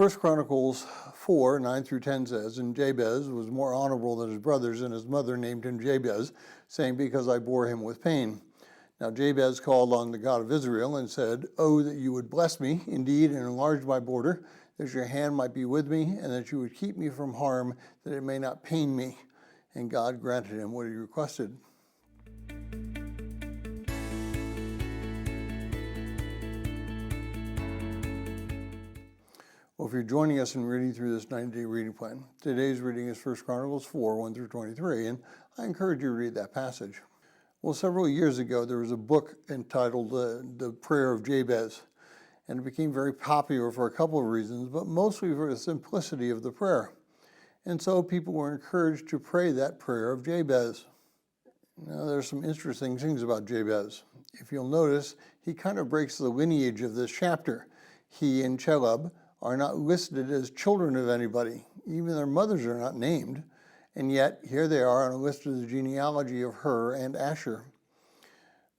First Chronicles 4, 9 through 10 says, "And Jabez was more honorable than his brothers, and his mother named him Jabez, saying, Because I bore him with pain. Now Jabez called on the God of Israel and said, Oh, that you would bless me, indeed, and enlarge my border, that your hand might be with me, and that you would keep me from harm, that it may not pain me. And God granted him what he requested." Well, if you're joining us in reading through this 90-day reading plan, today's reading is 1 Chronicles 4, 1 through 23, and I encourage you to read that passage. Well, several years ago, there was a book entitled The Prayer of Jabez, and it became very popular for a couple of reasons, but mostly for the simplicity of the prayer. And so people were encouraged to pray that prayer of Jabez. Now, there's some interesting things about Jabez. If you'll notice, he kind of breaks the lineage of this chapter. He and Chelub are not listed as children of anybody. Even their mothers are not named. And yet, here they are on a list of the genealogy of Hur and Asher.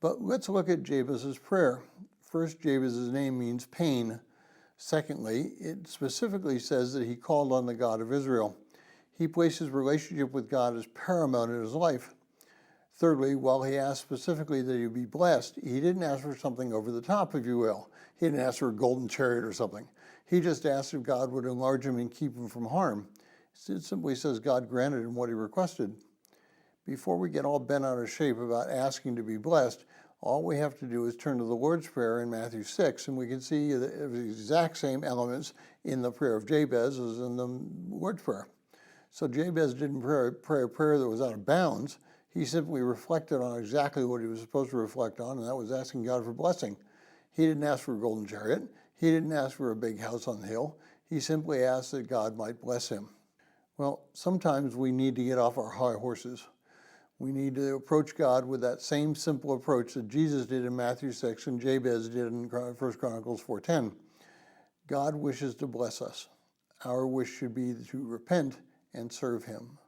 But let's look at Jabez's prayer. First, Jabez's name means pain. Secondly, it specifically says that he called on the God of Israel. He placed his relationship with God as paramount in his life. Thirdly, while he asked specifically that he be blessed, he didn't ask for something over the top, if you will. He didn't ask for a golden chariot or something. He just asked if God would enlarge him and keep him from harm. It simply says God granted him what he requested. Before we get all bent out of shape about asking to be blessed, all we have to do is turn to the Lord's Prayer in Matthew 6, and we can see the exact same elements in the prayer of Jabez as in the Lord's Prayer. So Jabez didn't pray a prayer that was out of bounds. He simply reflected on exactly what he was supposed to reflect on, and that was asking God for blessing. He didn't ask for a golden chariot. He didn't ask for a big house on the hill. He simply asked that God might bless him. Well, sometimes we need to get off our high horses. We need to approach God with that same simple approach that Jesus did in Matthew 6 and Jabez did in 1 Chronicles 4:10. God wishes to bless us. Our wish should be to repent and serve him.